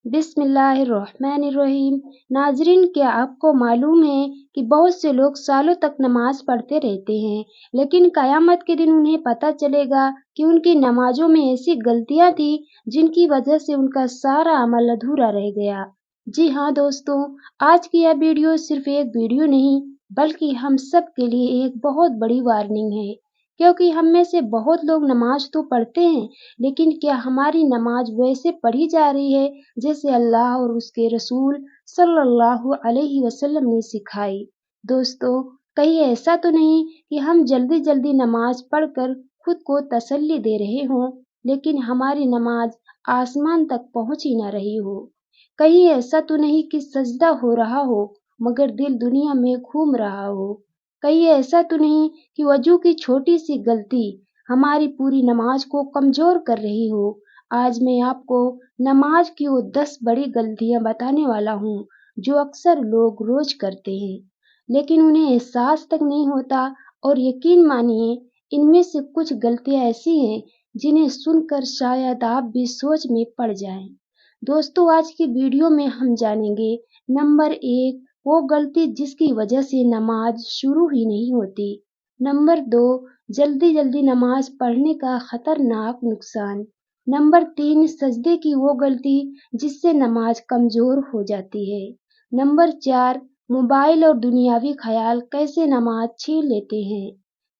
बिस्मिल्लाहिर्रहमानिर्रहीम। नाजरीन, क्या आपको मालूम है कि बहुत से लोग सालों तक नमाज पढ़ते रहते हैं, लेकिन क़यामत के दिन उन्हें पता चलेगा कि उनकी नमाजों में ऐसी गलतियां थी जिनकी वजह से उनका सारा अमल अधूरा रह गया। जी हाँ दोस्तों, आज की यह वीडियो सिर्फ एक वीडियो नहीं बल्कि हम सब के लिए एक बहुत बड़ी वार्निंग है, क्योंकि हम में से बहुत लोग नमाज तो पढ़ते हैं, लेकिन क्या हमारी नमाज वैसे पढ़ी जा रही है जैसे अल्लाह और उसके रसूल सल्लल्लाहु अलैहि वसल्लम ने सिखाई। दोस्तों, कहीं ऐसा तो नहीं कि हम जल्दी जल्दी नमाज पढ़कर खुद को तसल्ली दे रहे हों, लेकिन हमारी नमाज आसमान तक पहुंच ही ना रही हो। कहीं ऐसा तो नहीं कि सजदा हो रहा हो मगर दिल दुनिया में घूम रहा हो। कहीं ऐसा तो नहीं कि वजू की छोटी सी गलती हमारी पूरी नमाज को कमजोर कर रही हो। आज मैं आपको नमाज की वो 10 बड़ी गलतियां बताने वाला हूँ जो अक्सर लोग रोज करते हैं, लेकिन उन्हें एहसास तक नहीं होता। और यकीन मानिए, इनमें से कुछ गलतियां ऐसी हैं जिन्हें सुनकर शायद आप भी सोच में पड़ जाएं। दोस्तों, आज की वीडियो में हम जानेंगे नंबर 1, वो गलती जिसकी वजह से नमाज शुरू ही नहीं होती। नंबर 2, जल्दी जल्दी नमाज पढ़ने का खतरनाक नुकसान। नंबर 3, सजदे की वो गलती जिससे नमाज कमजोर हो जाती है। नंबर 4, मोबाइल और दुनियावी ख्याल कैसे नमाज छीन लेते हैं।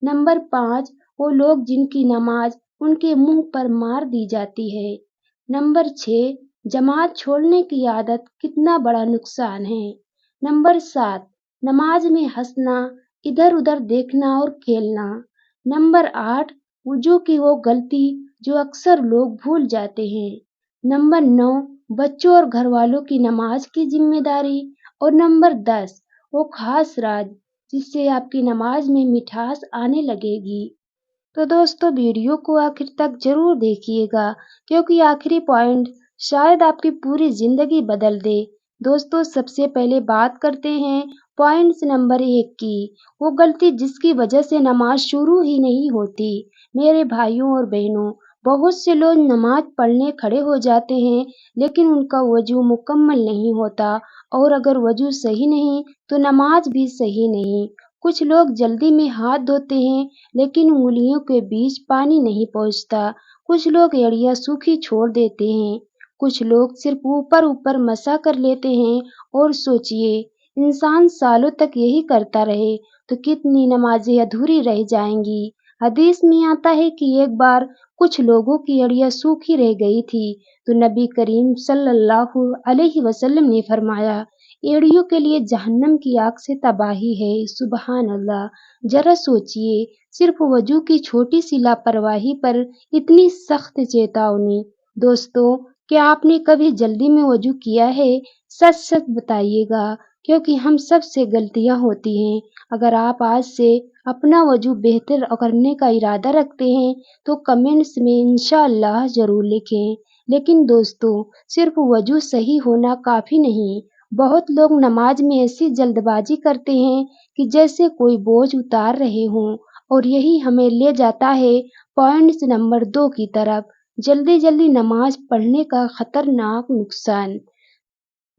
नंबर 5, वो लोग जिनकी नमाज उनके मुंह पर मार दी जाती है। नंबर 6, जमात छोड़ने की आदत कितना बड़ा नुकसान है। नंबर 7, नमाज में हंसना, इधर उधर देखना और खेलना। नंबर 8, वुजू की वो गलती जो अक्सर लोग भूल जाते हैं। नंबर 9, बच्चों और घर वालों की नमाज की जिम्मेदारी। और नंबर 10, वो खास राज जिससे आपकी नमाज में मिठास आने लगेगी। तो दोस्तों, वीडियो को आखिर तक जरूर देखिएगा, क्योंकि आखिरी पॉइंट शायद आपकी पूरी जिंदगी बदल दे। दोस्तों, सबसे पहले बात करते हैं पॉइंट्स नंबर 1 की, वो गलती जिसकी वजह से नमाज शुरू ही नहीं होती। मेरे भाइयों और बहनों, बहुत से लोग नमाज पढ़ने खड़े हो जाते हैं, लेकिन उनका वजू मुकम्मल नहीं होता, और अगर वजू सही नहीं तो नमाज भी सही नहीं। कुछ लोग जल्दी में हाथ धोते हैं, लेकिन उंगलियों के बीच पानी नहीं पहुंचता। कुछ लोग एड़ियां सूखी छोड़ देते हैं। कुछ लोग सिर्फ ऊपर ऊपर मसा कर लेते हैं। और सोचिए, इंसान सालों तक यही करता रहे तो कितनी नमाजें अधूरी रह जाएंगी। हदीस में आता है कि एक बार कुछ लोगों की एड़ियां सूखी रह गई थी, तो नबी करीम सल्लल्लाहु अलैहि वसल्लम ने फरमाया, एड़ियों के लिए जहन्नम की आग से तबाही है। सुबहान अल्लाह। जरा सोचिए, सिर्फ वजू की छोटी सी लापरवाही पर इतनी सख्त चेतावनी। दोस्तों, क्या आपने कभी जल्दी में वजू किया है? सच सच बताइएगा, क्योंकि हम सब से गलतियां होती हैं। अगर आप आज से अपना वजू बेहतर करने का इरादा रखते हैं तो कमेंट्स में इंशाअल्लाह जरूर लिखें। लेकिन दोस्तों, सिर्फ वजू सही होना काफी नहीं। बहुत लोग नमाज में ऐसी जल्दबाजी करते हैं कि जैसे कोई बोझ उतार रहे हों, और यही हमें ले जाता है पॉइंट्स नंबर 2 की तरफ, जल्दी जल्दी नमाज पढ़ने का खतरनाक नुकसान।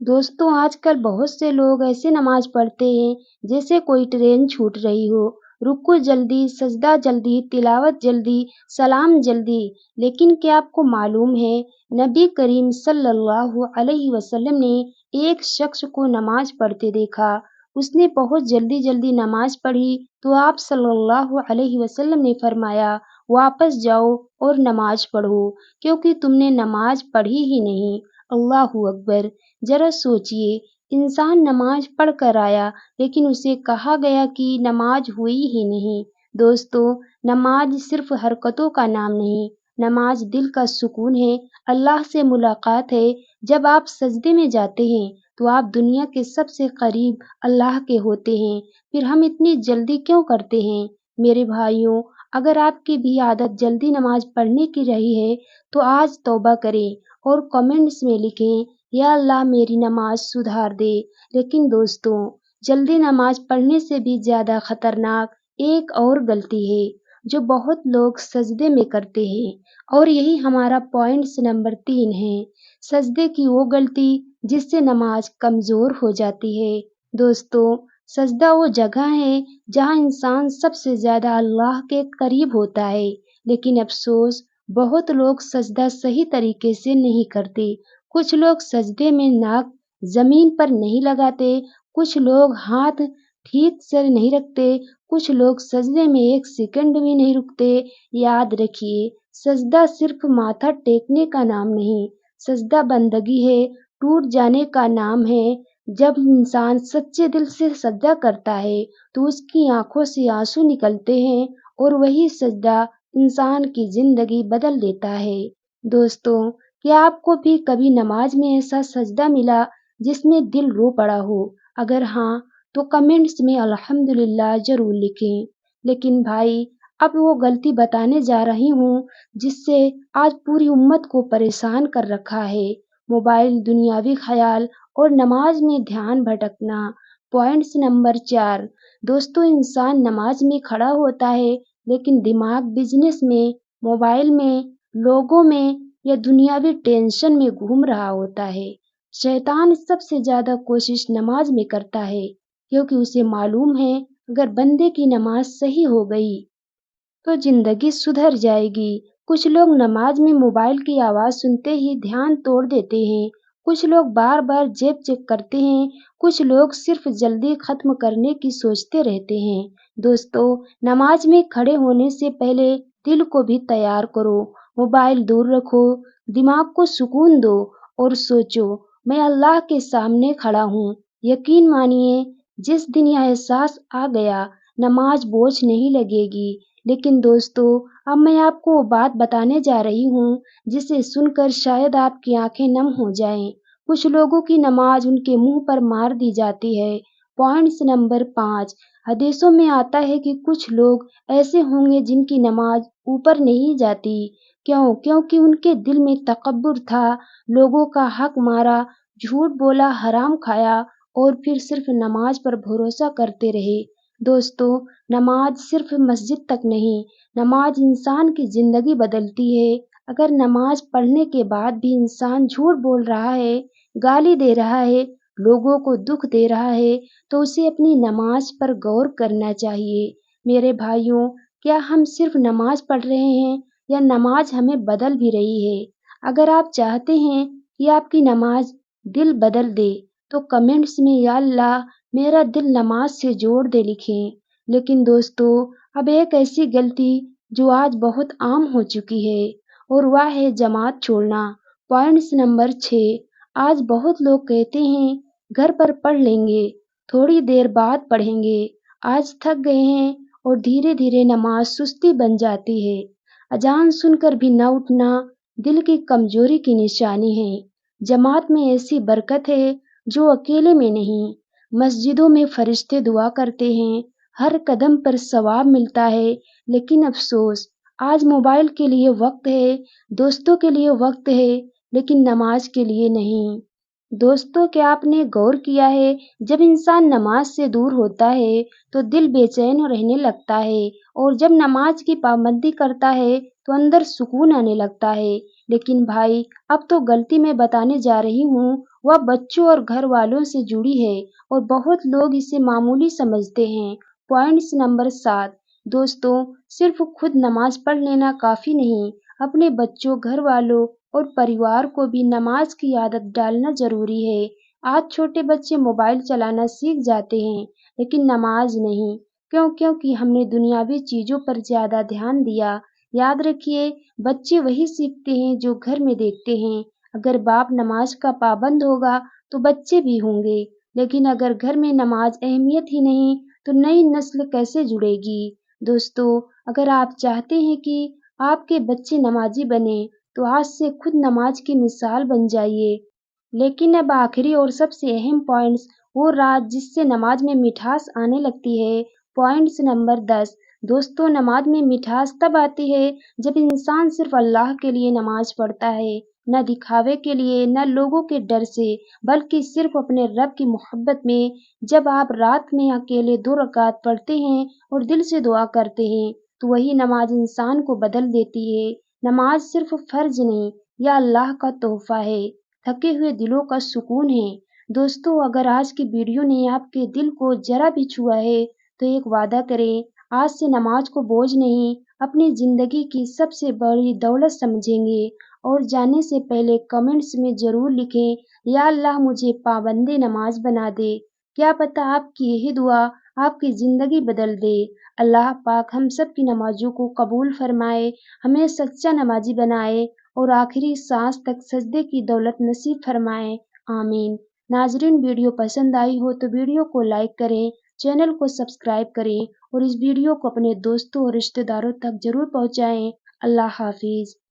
दोस्तों, आजकल बहुत से लोग ऐसे नमाज पढ़ते हैं जैसे कोई ट्रेन छूट रही हो। रुकू जल्दी, सजदा जल्दी, तिलावत जल्दी, सलाम जल्दी। लेकिन क्या आपको मालूम है, नबी करीम सल्लल्लाहु अलैहि वसल्लम ने एक शख्स को नमाज पढ़ते देखा। उसने बहुत जल्दी जल्दी नमाज पढ़ी तो आप सल्लल्लाहु अलैहि वसल्लम ने फरमाया, वापस जाओ और नमाज पढ़ो, क्योंकि तुमने नमाज पढ़ी ही नहीं। अल्लाहू अकबर। जरा सोचिए, इंसान नमाज पढ़ कर आया, लेकिन उसे कहा गया कि नमाज हुई ही नहीं। दोस्तों, नमाज सिर्फ हरकतों का नाम नहीं, नमाज दिल का सुकून है, अल्लाह से मुलाकात है। जब आप सजदे में जाते हैं तो आप दुनिया के सबसे करीब अल्लाह के होते हैं। फिर हम इतनी जल्दी क्यों करते हैं? मेरे भाइयों, अगर आपकी भी आदत जल्दी नमाज पढ़ने की रही है तो आज तौबा करें और कमेंट्स में लिखें, या अल्लाह मेरी नमाज सुधार दे। लेकिन दोस्तों, जल्दी नमाज पढ़ने से भी ज्यादा खतरनाक एक और गलती है जो बहुत लोग सजदे में करते हैं, और यही हमारा पॉइंट्स नंबर 3 है। سجدے کی وہ غلطی جس سے نماز کمزور ہو جاتی ہے۔ دوستو، سجدہ وہ جگہ ہے جہاں انسان سب سے زیادہ اللہ کے قریب ہوتا ہے، لیکن افسوس بہت لوگ سجدہ صحیح طریقے سے نہیں کرتے۔ کچھ لوگ سجدے میں ناک زمین پر نہیں لگاتے، کچھ لوگ ہاتھ ٹھیک سے نہیں رکھتے، کچھ لوگ سجدے میں ایک سیکنڈ بھی نہیں رکتے۔ یاد رکھیے، سجدہ صرف ماتھا ٹیکنے کا نام نہیں، سجدہ بندگی ہے، ٹوٹ جانے کا نام ہے۔ جب انسان سچے دل سے سجدہ کرتا ہے تو اس کی آنکھوں سے آنسو نکلتے ہیں، اور وہی سجدہ انسان کی زندگی بدل دیتا ہے۔ دوستو، کیا آپ کو بھی کبھی نماز میں ایسا سجدہ ملا جس میں دل رو پڑا ہو؟ اگر ہاں تو کمنٹس میں الحمدللہ ضرور لکھیں۔ لیکن بھائی، اب وہ غلطی بتانے جا رہی ہوں جس سے آج پوری امت کو پریشان کر رکھا ہے: موبائل، دنیاوی خیال اور نماز میں دھیان بھٹکنا۔ Points number 4۔ دوستو، انسان نماز میں کھڑا ہوتا ہے لیکن دماغ بزنس میں، موبائل میں، لوگوں میں یا دنیاوی ٹینشن میں گھوم رہا ہوتا ہے۔ شیطان سب سے زیادہ کوشش نماز میں کرتا ہے، کیونکہ اسے معلوم ہے اگر بندے کی نماز صحیح ہو گئی تو زندگی سدھر جائے گی۔ کچھ لوگ نماز میں موبائل کی آواز سنتے ہی دھیان توڑ دیتے ہیں، کچھ لوگ بار بار جیب چیک کرتے ہیں، کچھ لوگ صرف جلدی ختم کرنے کی سوچتے رہتے ہیں۔ دوستو، نماز میں کھڑے ہونے سے پہلے دل کو بھی تیار کرو، موبائل دور رکھو، دماغ کو سکون دو اور سوچو، میں اللہ کے سامنے کھڑا ہوں۔ یقین مانیے، جس دن یہ احساس آ گیا، نماز بوجھ نہیں لگے گی۔ لیکن دوستو، اب میں آپ کو وہ بات بتانے جا رہی ہوں جسے سن کر شاید آپ کی آنکھیں نم ہو جائیں۔ کچھ لوگوں کی نماز ان کے منہ پر مار دی جاتی ہے۔ Points number 5۔ حدیثوں میں آتا ہے کہ کچھ لوگ ایسے ہوں گے جن کی نماز اوپر نہیں جاتی۔ کیوں؟ کیونکہ ان کے دل میں تکبر تھا، لوگوں کا حق مارا، جھوٹ بولا، حرام کھایا اور پھر صرف نماز پر بھروسہ کرتے رہے۔ دوستو، نماز صرف مسجد تک نہیں، نماز انسان کی زندگی بدلتی ہے۔ اگر نماز پڑھنے کے بعد بھی انسان جھوٹ بول رہا ہے، گالی دے رہا ہے، لوگوں کو دکھ دے رہا ہے تو اسے اپنی نماز پر غور کرنا چاہیے۔ میرے بھائیوں، کیا ہم صرف نماز پڑھ رہے ہیں یا نماز ہمیں بدل بھی رہی ہے؟ اگر آپ چاہتے ہیں کہ آپ کی نماز دل بدل دے تو کمنٹس میں یا اللہ میرا دل نماز سے جوڑ دے لکھیں۔ لیکن دوستو، اب ایک ایسی غلطی جو آج بہت عام ہو چکی ہے اور وہ ہے جماعت چھوڑنا۔ Points number 6۔ آج بہت لوگ کہتے ہیں گھر پر پڑھ لیں گے، تھوڑی دیر بعد پڑھیں گے، آج تھک گئے ہیں، اور دھیرے دھیرے نماز سستی بن جاتی ہے۔ اذان سن کر بھی نہ اٹھنا دل کی کمزوری کی نشانی ہے۔ جماعت میں ایسی برکت ہے جو اکیلے میں نہیں۔ مسجدوں میں فرشتے دعا کرتے ہیں، ہر قدم پر ثواب ملتا ہے، لیکن افسوس آج موبائل کے لیے وقت ہے، دوستوں کے لیے وقت ہے، لیکن نماز کے لیے نہیں۔ دوستو، کیا آپ نے غور کیا ہے، جب انسان نماز سے دور ہوتا ہے تو دل بے چین رہنے لگتا ہے، اور جب نماز کی پابندی کرتا ہے تو اندر سکون آنے لگتا ہے۔ لیکن بھائی، اب تو غلطی میں بتانے جا رہی ہوں وہ بچوں اور گھر والوں سے جڑی ہے، اور بہت لوگ اسے معمولی سمجھتے ہیں۔ Points number 7۔ دوستو، صرف خود نماز پڑھ لینا کافی نہیں، اپنے بچوں، گھر والوں اور پریوار کو بھی نماز کی عادت ڈالنا ضروری ہے۔ آج چھوٹے بچے موبائل چلانا سیکھ جاتے ہیں لیکن نماز نہیں۔ کیوں؟ کیونکہ ہم نے دنیاوی چیزوں پر زیادہ دھیان دیا۔ یاد رکھیے، بچے وہی سیکھتے ہیں جو گھر میں دیکھتے ہیں۔ اگر باپ نماز کا پابند ہوگا تو بچے بھی ہوں گے، لیکن اگر گھر میں نماز اہمیت ہی نہیں تو نئی نسل کیسے جڑے گی؟ دوستو، اگر آپ چاہتے ہیں کہ آپ کے بچے نمازی بنیں تو آج سے خود نماز کی مثال بن جائیے۔ لیکن اب آخری اور سب سے اہم پوائنٹس، وہ راز جس سے نماز میں مٹھاس آنے لگتی ہے۔ Points number 10۔ دوستو، نماز میں مٹھاس تب آتی ہے جب انسان صرف اللہ کے لیے نماز پڑھتا ہے، نہ دکھاوے کے لیے، نہ لوگوں کے ڈر سے، بلکہ صرف اپنے رب کی محبت میں۔ جب آپ رات میں اکیلے 2 رکعت پڑھتے ہیں اور دل سے دعا کرتے ہیں تو وہی نماز انسان کو بدل دیتی ہے۔ نماز صرف فرض نہیں، یہ اللہ کا تحفہ ہے۔ थके हुए दिलों का सुकून है। दोस्तों, अगर आज की वीडियो ने आपके दिल को जरा भी छुआ है तो एक वादा करें, आज से नमाज को बोझ नहीं, अपनी जिंदगी की सबसे बड़ी दौलत समझेंगे। और जाने से पहले कमेंट्स में जरूर लिखें, या अल्लाह मुझे पाबंदे नमाज बना दे। क्या पता आपकी यही दुआ आपकी जिंदगी बदल दे। अल्लाह पाक हम सब की नमाजों को कबूल फरमाए, हमें सच्चा नमाजी बनाए और आखिरी सांस तक सजदे की दौलत नसीब फरमाए। आमीन। नाजरीन, वीडियो पसंद आई हो तो वीडियो को लाइक करें, चैनल को सब्सक्राइब करें और इस वीडियो को अपने दोस्तों और रिश्तेदारों तक जरूर पहुंचाएं। अल्लाह हाफिज।